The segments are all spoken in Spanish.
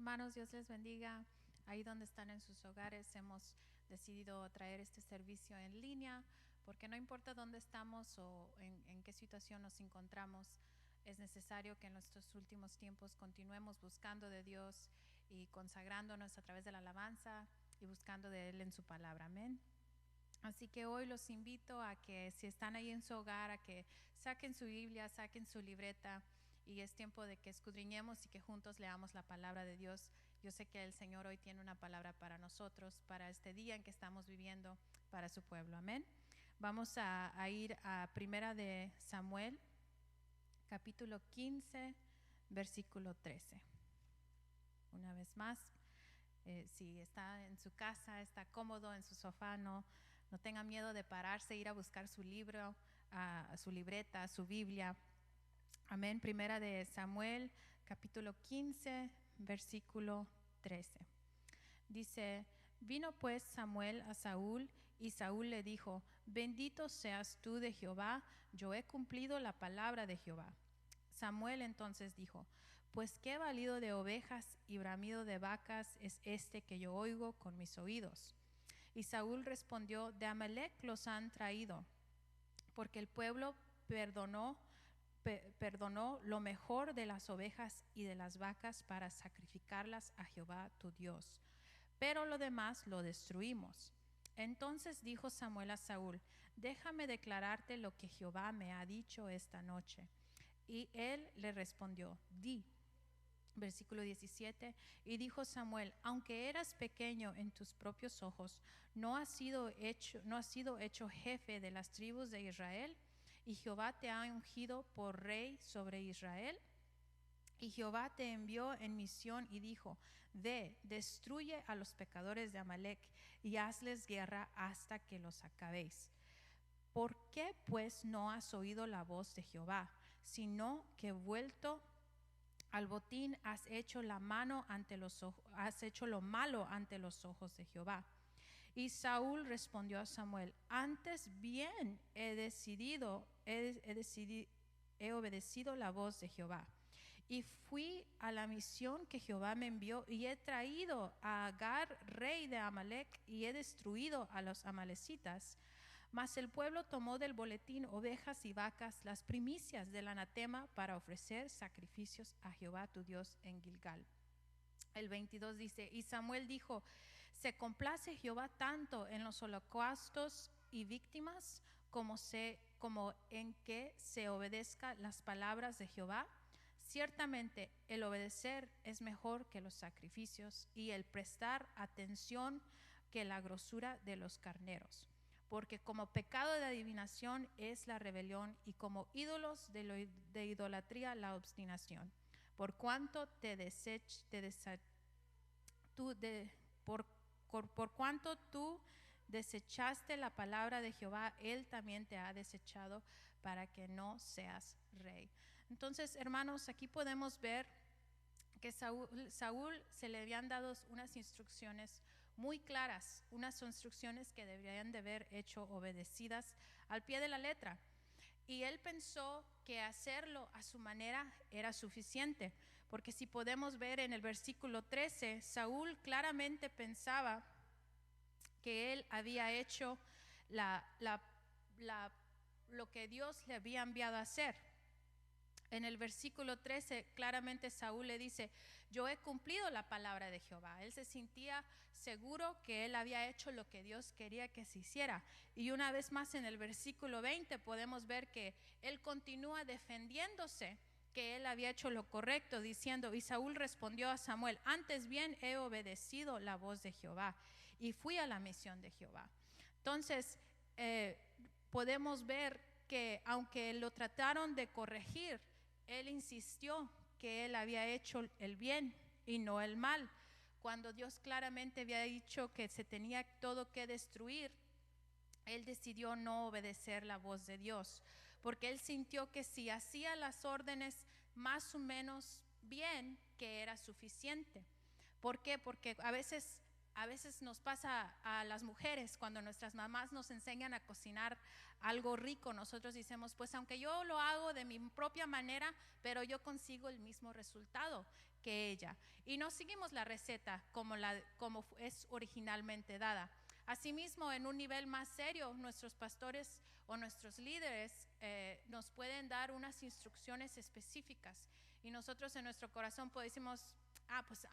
Hermanos, Dios les bendiga. Ahí donde están en sus hogares, hemos decidido traer este servicio en línea, porque no importa dónde estamos o en qué situación nos encontramos, es necesario que en nuestros últimos tiempos continuemos buscando de Dios y consagrándonos a través de la alabanza y buscando de Él en su palabra. Amén. Así que hoy los invito a que, si están ahí en su hogar, a que saquen su Biblia, saquen su libreta, y es tiempo de que escudriñemos y que juntos leamos la palabra de Dios. Yo sé que el Señor hoy tiene una palabra para nosotros, para este día en que estamos viviendo, para su pueblo. Amén. Vamos a ir a Primera de Samuel, capítulo 15, versículo 13. Una vez más, si está en su casa, está cómodo en su sofá, no tenga miedo de pararse, ir a buscar su libro, su libreta, su Biblia. Amén. Primera de Samuel, capítulo 15, versículo 13. Dice: vino pues Samuel a Saúl, y Saúl le dijo: bendito seas tú de Jehová, yo he cumplido la palabra de Jehová. Samuel entonces dijo: pues qué balido de ovejas y bramido de vacas es este que yo oigo con mis oídos. Y Saúl respondió: de Amalec los han traído, porque el pueblo perdonó lo mejor de las ovejas y de las vacas para sacrificarlas a Jehová tu Dios, pero lo demás lo destruimos. Entonces dijo Samuel a Saúl: déjame declararte lo que Jehová me ha dicho esta noche. Y él le respondió: di. Versículo 17. Y dijo Samuel: aunque eras pequeño en tus propios ojos, no has sido hecho jefe de las tribus de Israel, y Jehová te ha ungido por rey sobre Israel. Y Jehová te envió en misión y dijo: ve, destruye a los pecadores de Amalec y hazles guerra hasta que los acabéis. ¿Por qué pues no has oído la voz de Jehová, sino que vuelto al botín has hecho lo malo ante los ojos de Jehová? Y Saúl respondió a Samuel: antes bien he obedecido la voz de Jehová, y fui a la misión que Jehová me envió, y he traído a Agar, rey de Amalec, y he destruido a los amalecitas. Mas el pueblo tomó del boletín ovejas y vacas, las primicias del anatema, para ofrecer sacrificios a Jehová tu Dios en Gilgal. El 22 dice: y Samuel dijo: ¿se complace Jehová tanto en los holocaustos y víctimas como en que se obedezca las palabras de Jehová? Ciertamente el obedecer es mejor que los sacrificios, y el prestar atención que la grosura de los carneros. Porque como pecado de adivinación es la rebelión, y como ídolos de idolatría la obstinación. Por cuanto por cuanto tú desechaste la palabra de Jehová, él también te ha desechado para que no seas rey. Entonces, hermanos, aquí podemos ver que Saúl se le habían dado unas instrucciones muy claras, unas instrucciones que deberían de haber hecho obedecidas al pie de la letra. Y él pensó que hacerlo a su manera era suficiente, porque si podemos ver en el versículo 13, Saúl claramente pensaba que él había hecho lo que Dios le había enviado a hacer. En el versículo 13 claramente Saúl le dice: yo he cumplido la palabra de Jehová. Él se sentía seguro que él había hecho lo que Dios quería que se hiciera. Y una vez más en el versículo 20 podemos ver que él continúa defendiéndose, que él había hecho lo correcto, diciendo: y Saúl respondió a Samuel: antes bien he obedecido la voz de Jehová y fui a la misión de Jehová. Entonces podemos ver que aunque lo trataron de corregir, él insistió que él había hecho el bien y no el mal, cuando Dios claramente había dicho que se tenía todo que destruir. Él decidió no obedecer la voz de Dios, porque él sintió que si hacía las órdenes más o menos bien, que era suficiente. ¿Por qué? Porque a veces a veces nos pasa a las mujeres cuando nuestras mamás nos enseñan a cocinar algo rico. Nosotros decimos, pues aunque yo lo hago de mi propia manera, pero yo consigo el mismo resultado que ella. Y no seguimos la receta como es originalmente dada. Asimismo, en un nivel más serio, nuestros pastores o nuestros líderes nos pueden dar unas instrucciones específicas. Y nosotros en nuestro corazón decimos, pues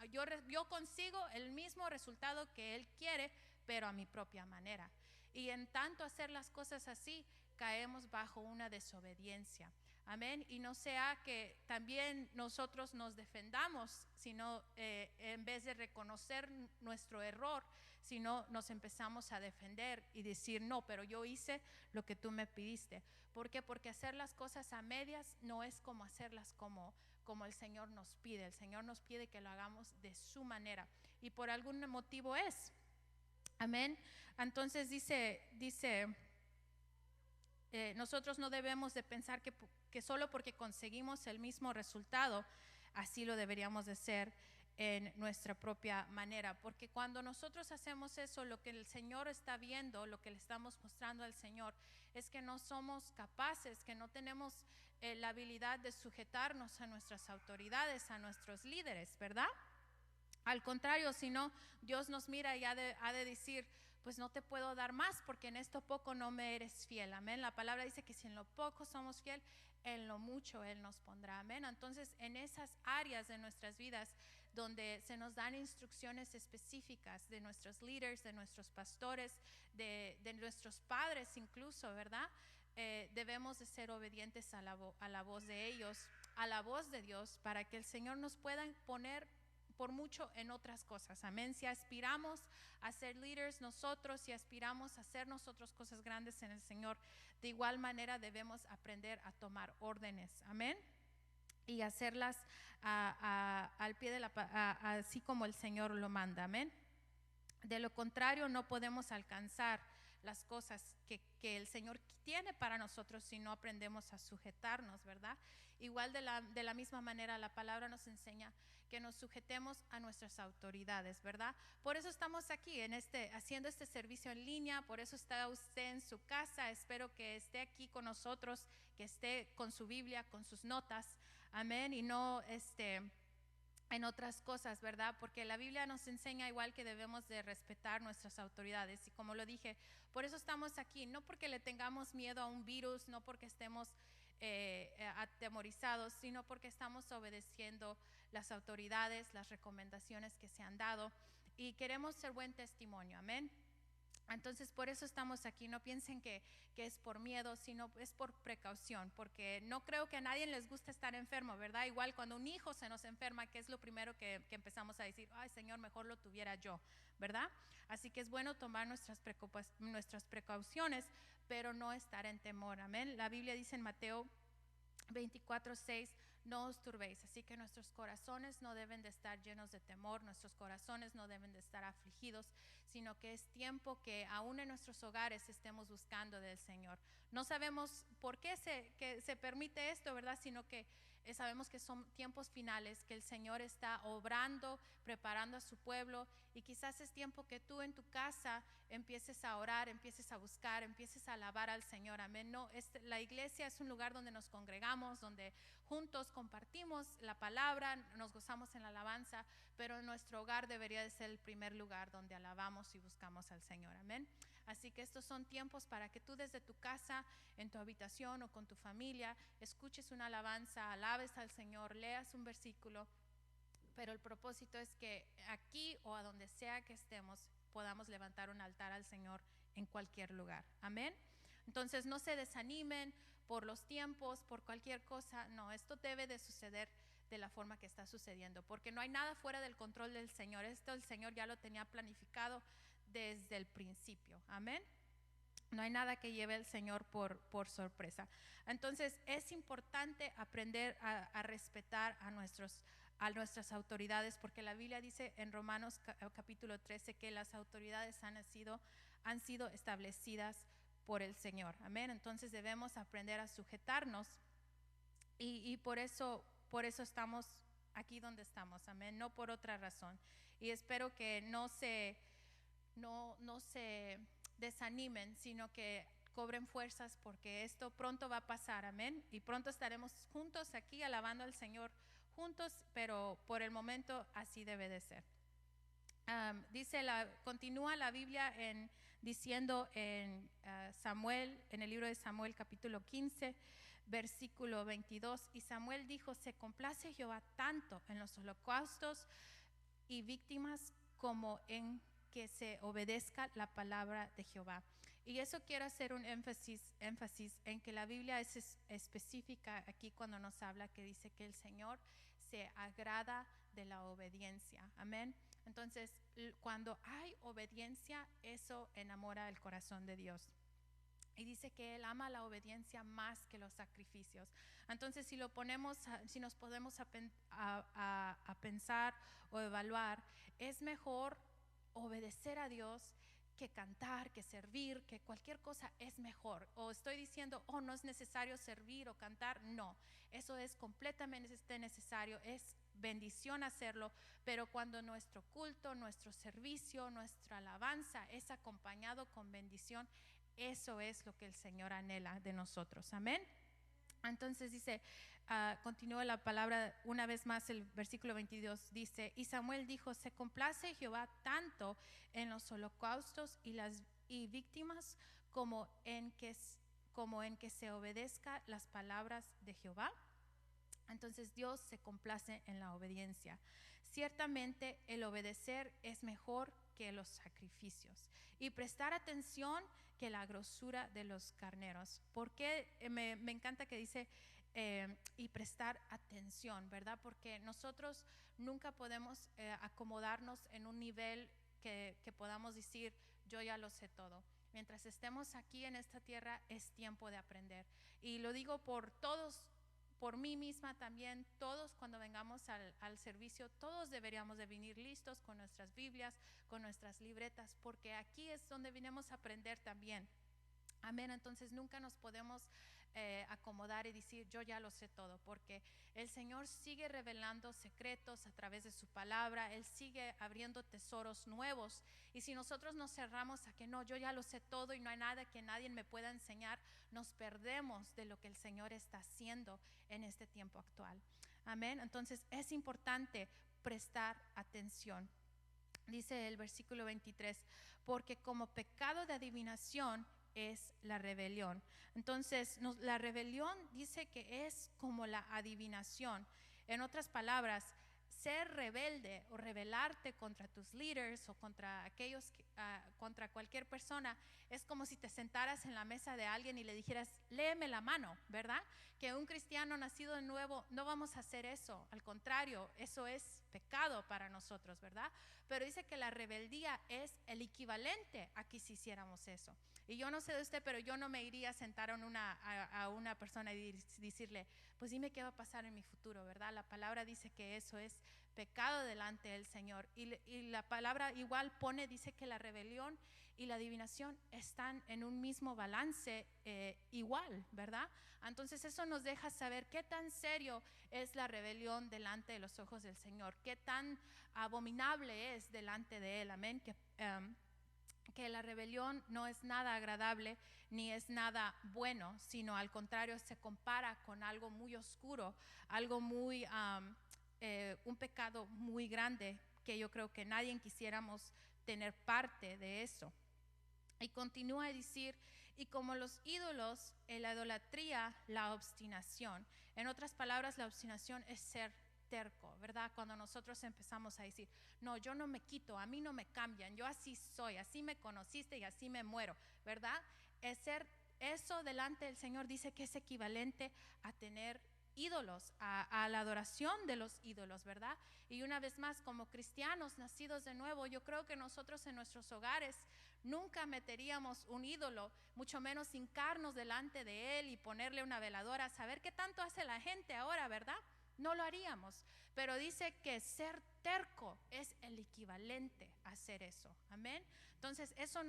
yo consigo el mismo resultado que Él quiere, pero a mi propia manera. Y en tanto hacer las cosas así, caemos bajo una desobediencia. Amén. Y no sea que también nosotros nos defendamos, sino en vez de reconocer nuestro error, sino nos empezamos a defender y decir, no, pero yo hice lo que tú me pidiste. ¿Por qué? Porque hacer las cosas a medias no es como hacerlas como el Señor nos pide. El Señor nos pide que lo hagamos de su manera. Y por algún motivo es. Amén. Entonces dice nosotros no debemos de pensar que solo porque conseguimos el mismo resultado, así lo deberíamos de hacer en nuestra propia manera, porque cuando nosotros hacemos eso, lo que el Señor está viendo, lo que le estamos mostrando al Señor, es que no somos capaces, que no tenemos la habilidad de sujetarnos a nuestras autoridades, a nuestros líderes, ¿verdad? Al contrario, si no, Dios nos mira y ha de decir, pues no te puedo dar más porque en esto poco no me eres fiel. Amén. La palabra dice que si en lo poco somos fiel, en lo mucho Él nos pondrá. Amén. Entonces, en esas áreas de nuestras vidas donde se nos dan instrucciones específicas de nuestros líderes, de nuestros pastores, de nuestros padres incluso, ¿verdad? Debemos de ser obedientes a la voz de ellos, a la voz de Dios, para que el Señor nos pueda poner por mucho en otras cosas. Amén. Si aspiramos a ser líderes nosotros, si aspiramos a hacer nosotros cosas grandes en el Señor, de igual manera debemos aprender a tomar órdenes. Amén. Y hacerlas al pie de así como el Señor lo manda. Amén. De lo contrario, no podemos alcanzar las cosas que el Señor tiene para nosotros si no aprendemos a sujetarnos, ¿verdad? Igual de la misma manera la palabra nos enseña que nos sujetemos a nuestras autoridades, ¿verdad? Por eso estamos aquí haciendo este servicio en línea, por eso está usted en su casa. Espero que esté aquí con nosotros, que esté con su Biblia, con sus notas, amén, y no en otras cosas, ¿verdad? Porque la Biblia nos enseña igual que debemos de respetar nuestras autoridades. Y como lo dije, por eso estamos aquí, no porque le tengamos miedo a un virus, no porque estemos atemorizados, sino porque estamos obedeciendo las autoridades, las recomendaciones que se han dado y queremos ser buen testimonio. Amén. Entonces por eso estamos aquí. No piensen que es por miedo, sino es por precaución, porque no creo que a nadie les guste estar enfermo, ¿verdad? Igual cuando un hijo se nos enferma, que es lo primero que empezamos a decir, ay Señor, mejor lo tuviera yo, ¿verdad? Así que es bueno tomar nuestras precauciones, pero no estar en temor. Amén. La Biblia dice en Mateo 24:6, no os turbéis. Así que nuestros corazones no deben de estar llenos de temor, nuestros corazones no deben de estar afligidos, sino que es tiempo que aún en nuestros hogares estemos buscando del Señor. No sabemos por qué se permite esto, ¿verdad? Sino que sabemos que son tiempos finales, que el Señor está obrando, preparando a su pueblo, y quizás es tiempo que tú en tu casa empieces a orar, empieces a buscar, empieces a alabar al Señor. Amén. No, la iglesia es un lugar donde nos congregamos, donde juntos compartimos la palabra, nos gozamos en la alabanza, pero nuestro hogar debería de ser el primer lugar donde alabamos y buscamos al Señor. Amén. Así que estos son tiempos para que tú desde tu casa, en tu habitación o con tu familia, escuches una alabanza, alabes al Señor, leas un versículo, pero el propósito es que aquí o a donde sea que estemos podamos levantar un altar al Señor en cualquier lugar. Amén. Entonces no se desanimen por los tiempos, por cualquier cosa. No, esto debe de suceder de la forma que está sucediendo, porque no hay nada fuera del control del Señor. Esto el Señor ya lo tenía planificado desde el principio. Amén. No hay nada que lleve al Señor por sorpresa. Entonces es importante aprender a respetar a nuestras autoridades, porque la Biblia dice en Romanos capítulo 13 que las autoridades han sido establecidas por el Señor. Amén. Entonces debemos aprender a sujetarnos y por eso estamos aquí donde estamos. Amén. No por otra razón. Y espero que no se no se desanimen, sino que cobren fuerzas porque esto pronto va a pasar, amén. Y pronto estaremos juntos aquí alabando al Señor juntos, pero por el momento así debe de ser. Continúa la Biblia diciendo en Samuel, en el libro de Samuel capítulo 15, versículo 22, y Samuel dijo: se complace Jehová tanto en los holocaustos y víctimas como en que se obedezca la palabra de Jehová. Y eso quiero hacer un énfasis en que la Biblia es específica aquí cuando nos habla, que dice que el Señor se agrada de la obediencia. Amén. Entonces, cuando hay obediencia, eso enamora el corazón de Dios. Y dice que Él ama la obediencia más que los sacrificios. Entonces, si nos podemos a pensar o evaluar, es mejor obedecer a Dios que cantar, que servir, que cualquier cosa es mejor. O estoy diciendo, no es necesario servir o cantar. No, eso es completamente necesario, es bendición hacerlo, pero cuando nuestro culto, nuestro servicio, nuestra alabanza es acompañado con bendición, eso es lo que el Señor anhela de nosotros. Amén. Entonces dice, continúa la palabra una vez más, el versículo 22 dice: y Samuel dijo: se complace Jehová tanto en los holocaustos y víctimas como en que se obedezca las palabras de Jehová. Entonces Dios se complace en la obediencia. Ciertamente el obedecer es mejor que los sacrificios y prestar atención que la grosura de los carneros. Porque me encanta que dice y prestar atención, ¿verdad? Porque nosotros nunca podemos acomodarnos en un nivel que podamos decir, yo ya lo sé todo. Mientras estemos aquí en esta tierra es tiempo de aprender. Y lo digo por todos, por mí misma también. Todos, cuando vengamos al servicio, todos deberíamos de venir listos con nuestras Biblias, con nuestras libretas, porque aquí es donde venimos a aprender también. Amén. Entonces nunca nos podemos acomodar y decir, yo ya lo sé todo, porque el Señor sigue revelando secretos a través de su palabra. Él sigue abriendo tesoros nuevos, y si nosotros nos cerramos a que no, yo ya lo sé todo y no hay nada que nadie me pueda enseñar, nos perdemos de lo que el Señor está haciendo en este tiempo actual. Amén. Entonces es importante prestar atención. Dice el versículo 23, porque como pecado de adivinación es la rebelión. Entonces, la rebelión dice que es como la adivinación. En otras palabras, ser rebelde o rebelarte contra tus líderes o contra contra cualquier persona, es como si te sentaras en la mesa de alguien y le dijeras, léeme la mano, ¿verdad? Que un cristiano nacido de nuevo no vamos a hacer eso. Al contrario, eso es pecado para nosotros, ¿verdad? Pero dice que la rebeldía es el equivalente a que si hiciéramos eso. Y yo no sé de usted, pero yo no me iría a sentar a una persona y decirle, pues dime qué va a pasar en mi futuro, ¿verdad? La palabra dice que eso es pecado delante del Señor. Y la palabra igual dice que la rebelión y la adivinación están en un mismo balance igual, ¿verdad? Entonces eso nos deja saber qué tan serio es la rebelión delante de los ojos del Señor, qué tan abominable es delante de Él. Amén. Que la rebelión no es nada agradable ni es nada bueno, sino al contrario, se compara con algo muy oscuro, algo muy, un pecado muy grande, que yo creo que nadie quisiéramos tener parte de eso. Y continúa a decir, y como los ídolos, en la idolatría, la obstinación. En otras palabras, la obstinación es ser terco, ¿verdad? Cuando nosotros empezamos a decir, no, yo no me quito, a mí no me cambian, yo así soy, así me conociste y así me muero, ¿verdad? Eso delante del Señor dice que es equivalente a tener ídolos, a la adoración de los ídolos, ¿verdad? Y una vez más, como cristianos nacidos de nuevo, yo creo que nosotros en nuestros hogares nunca meteríamos un ídolo, mucho menos hincarnos delante de él y ponerle una veladora a saber qué tanto hace la gente ahora, ¿verdad? No lo haríamos, pero dice que ser terco es el equivalente a hacer eso. Amén. Entonces eso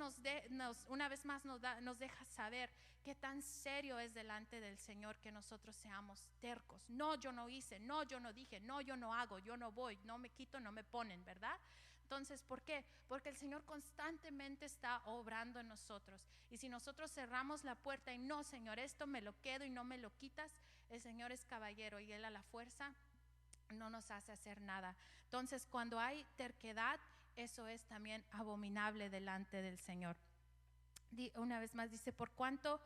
una vez más nos deja saber qué tan serio es delante del Señor que nosotros seamos tercos. No, yo no hice, no, yo no dije, no, yo no hago, yo no voy, no me quito, no me ponen, ¿verdad? Entonces, ¿por qué? Porque el Señor constantemente está obrando en nosotros. Y si nosotros cerramos la puerta y no, Señor, esto me lo quedo y no me lo quitas, el Señor es caballero y Él a la fuerza no nos hace hacer nada. Entonces, cuando hay terquedad, eso es también abominable delante del Señor. Una vez más dice, por cuanto,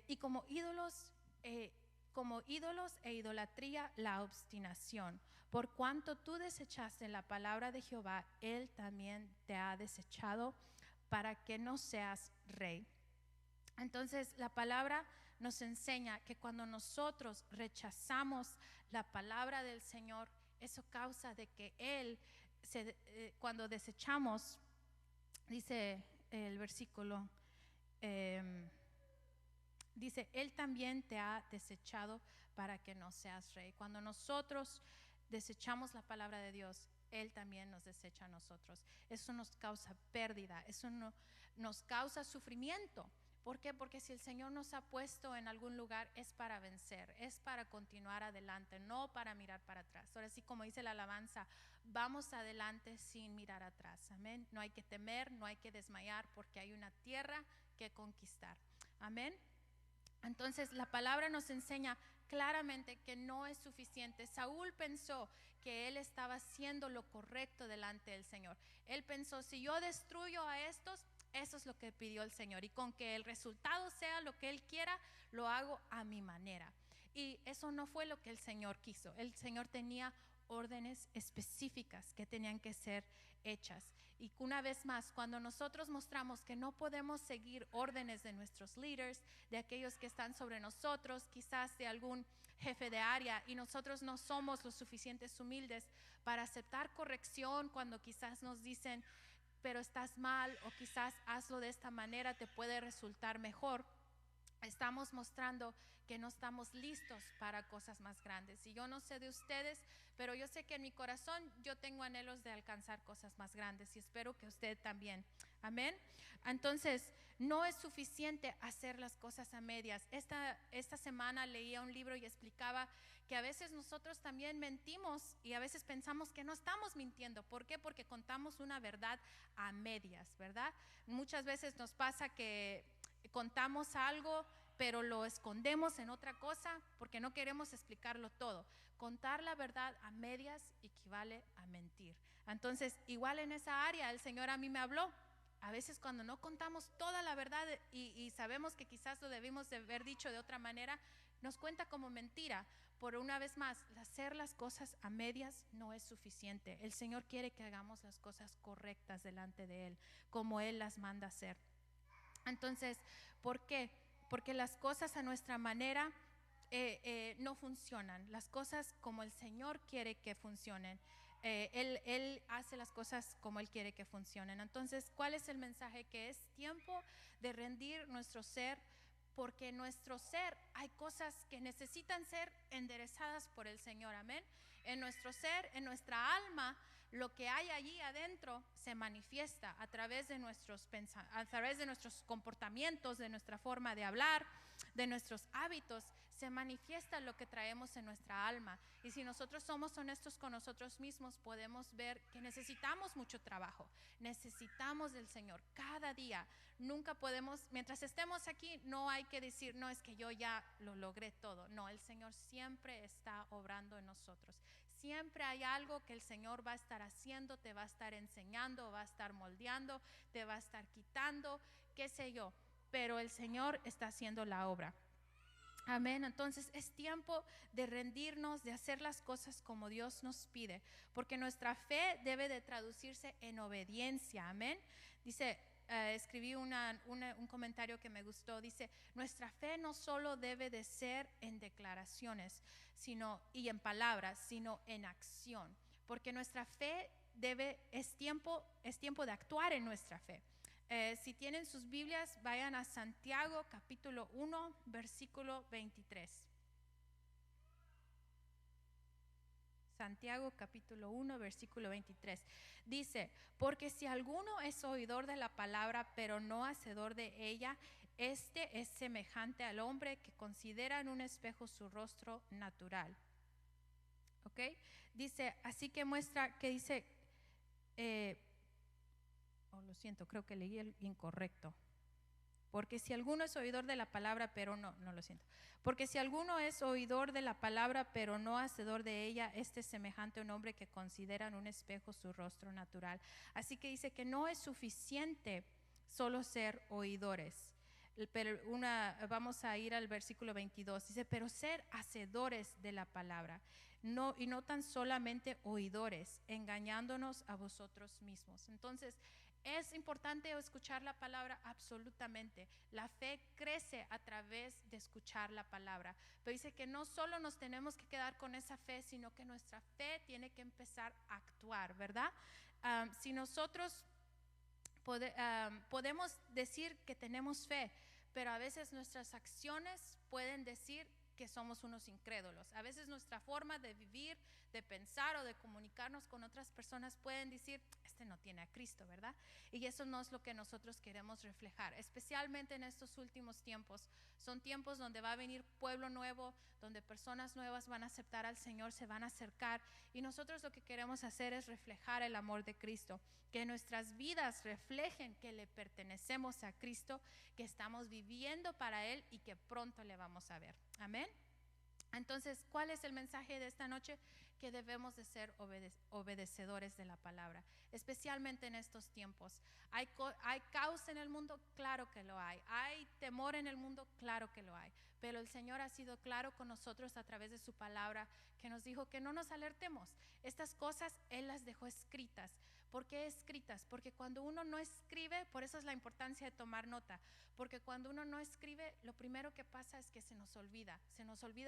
y como ídolos e idolatría, la obstinación. Por cuanto tú desechaste la palabra de Jehová, Él también te ha desechado para que no seas rey. Entonces, la palabra nos enseña que cuando nosotros rechazamos la palabra del Señor, eso causa de que Él, cuando desechamos, dice el versículo, dice, Él también te ha desechado para que no seas rey. Cuando nosotros desechamos la palabra de Dios, Él también nos desecha a nosotros. Eso nos causa pérdida, eso nos causa sufrimiento. ¿Por qué? Porque si el Señor nos ha puesto en algún lugar es para vencer, es para continuar adelante, no para mirar para atrás. Ahora sí, como dice la alabanza, vamos adelante sin mirar atrás. Amén. No hay que temer, no hay que desmayar, porque hay una tierra que conquistar. Amén. Entonces la palabra nos enseña claramente que no es suficiente. Saúl pensó que él estaba haciendo lo correcto delante del Señor. Él pensó, si yo destruyo a estos, eso es lo que pidió el Señor. Y con que el resultado sea lo que Él quiera, lo hago a mi manera. Y eso no fue lo que el Señor quiso. El Señor tenía órdenes específicas que tenían que ser hechas. Y una vez más, cuando nosotros mostramos que no podemos seguir órdenes de nuestros líderes, de aquellos que están sobre nosotros, quizás de algún jefe de área, y nosotros no somos lo suficientes humildes para aceptar corrección cuando quizás nos dicen, pero estás mal, o quizás hazlo de esta manera, te puede resultar mejor. Estamos mostrando que no estamos listos para cosas más grandes. Y yo no sé de ustedes, pero yo sé que en mi corazón yo tengo anhelos de alcanzar cosas más grandes y espero que usted también. Amén. Entonces, no es suficiente hacer las cosas a medias. Esta semana leía un libro y explicaba que a veces nosotros también mentimos y a veces pensamos que no estamos mintiendo. ¿Por qué? Porque contamos una verdad a medias, ¿verdad? Muchas veces nos pasa que contamos algo, pero lo escondemos en otra cosa porque no queremos explicarlo todo. Contar la verdad a medias equivale a mentir. Entonces, igual en esa área, el Señor a mí me habló. A veces cuando no contamos toda la verdad y sabemos que quizás lo debimos de haber dicho de otra manera, nos cuenta como mentira. Por una vez más, hacer las cosas a medias no es suficiente. El Señor quiere que hagamos las cosas correctas delante de Él, como Él las manda hacer. Entonces, ¿por qué? Porque las cosas a nuestra manera no funcionan. Las cosas como el Señor quiere que funcionen. Él hace las cosas como Él quiere que funcionen. Entonces, ¿cuál es el mensaje? Que es tiempo de rendir nuestro ser, porque en nuestro ser hay cosas que necesitan ser enderezadas por el Señor. Amén. En nuestro ser, en nuestra alma, lo que hay allí adentro se manifiesta a través de nuestros comportamientos, de nuestra forma de hablar, de nuestros hábitos. Se manifiesta lo que traemos en nuestra alma. Y si nosotros somos honestos con nosotros mismos, podemos ver que necesitamos mucho trabajo. Necesitamos del Señor cada día. Nunca podemos, mientras estemos aquí, no hay que decir, no, es que yo ya lo logré todo. No, el Señor siempre está obrando en nosotros. Siempre hay algo que el Señor va a estar haciendo, te va a estar enseñando, va a estar moldeando, te va a estar quitando, qué sé yo. Pero el Señor está haciendo la obra. Amén. Entonces es tiempo de rendirnos, de hacer las cosas como Dios nos pide, porque nuestra fe debe de traducirse en obediencia. Amén. Dice, escribí un comentario que me gustó. Dice, nuestra fe no solo debe de ser en declaraciones y en palabras, sino en acción, porque nuestra fe es tiempo de actuar en nuestra fe. Si tienen sus Biblias, vayan a Santiago capítulo 1, versículo 23. Santiago capítulo 1, versículo 23. Dice, porque si alguno es oidor de la palabra, pero no hacedor de ella, este es semejante al hombre que considera en un espejo su rostro natural. ¿Ok? Dice, así que muestra que dice, eh, lo siento, creo que leí el incorrecto. Porque si alguno es oidor de la palabra, pero no lo siento. Porque si alguno es oidor de la palabra, pero no hacedor de ella, este es semejante a un hombre que considera en un espejo su rostro natural. Así que dice que no es suficiente solo ser oidores. Pero vamos a ir al versículo 22. Dice, pero ser hacedores de la palabra. No, y no tan solamente oidores, engañándonos a vosotros mismos. Entonces, es importante escuchar la palabra absolutamente. La fe crece a través de escuchar la palabra. Pero dice que no solo nos tenemos que quedar con esa fe, sino que nuestra fe tiene que empezar a actuar, ¿verdad? Si nosotros podemos decir que tenemos fe, pero a veces nuestras acciones pueden decir que somos unos incrédulos. A veces nuestra forma de vivir, de pensar o de comunicarnos con otras personas pueden decir, este no tiene a Cristo, ¿verdad? Y eso no es lo que nosotros queremos reflejar, especialmente en estos últimos tiempos. Son tiempos donde va a venir pueblo nuevo, donde personas nuevas van a aceptar al Señor, se van a acercar, y nosotros lo que queremos hacer es reflejar el amor de Cristo, que nuestras vidas reflejen que le pertenecemos a Cristo, que estamos viviendo para Él y que pronto le vamos a ver. Amén. Entonces, ¿cuál es el mensaje de esta noche? Que debemos de ser obedecedores de la palabra, especialmente en estos tiempos. ¿Hay caos en el mundo? Claro que lo hay. ¿Hay temor en el mundo? Claro que lo hay. Pero el Señor ha sido claro con nosotros a través de su palabra, que nos dijo que no nos alertemos. Estas cosas Él las dejó escritas. ¿Por qué escritas? Porque cuando uno no escribe, por eso es la importancia de tomar nota, porque cuando uno no escribe, lo primero que pasa es que se nos olvida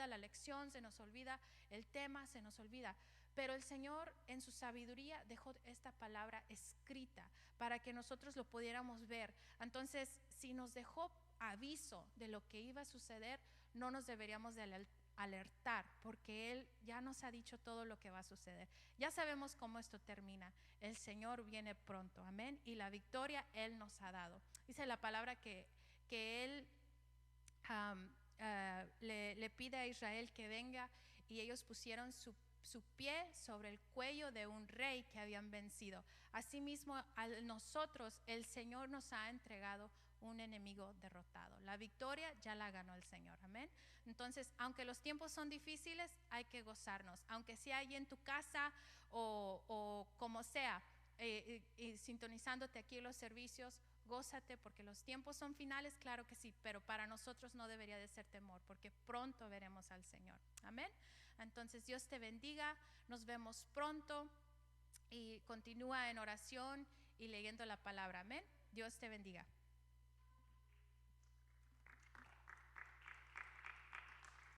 la lección, se nos olvida el tema, se nos olvida. Pero el Señor en su sabiduría dejó esta palabra escrita para que nosotros lo pudiéramos ver. Entonces, si nos dejó aviso de lo que iba a suceder, no nos deberíamos de alertar, porque Él ya nos ha dicho todo lo que va a suceder. Ya sabemos cómo esto termina. El Señor viene pronto, amén, y la victoria Él nos ha dado. Dice la palabra que Él le pide a Israel que venga, y ellos pusieron su pie sobre el cuello de un rey que habían vencido. Asimismo, a nosotros el Señor nos ha entregado un enemigo derrotado. La victoria ya la ganó el Señor, amén. Entonces, aunque los tiempos son difíciles, hay que gozarnos. Aunque sea ahí en tu casa o como sea, sintonizándote aquí en los servicios, gózate, porque los tiempos son finales, claro que sí, pero para nosotros no debería de ser temor, porque pronto veremos al Señor, amén. Entonces Dios te bendiga, nos vemos pronto, y continúa en oración y leyendo la palabra, amén. Dios te bendiga.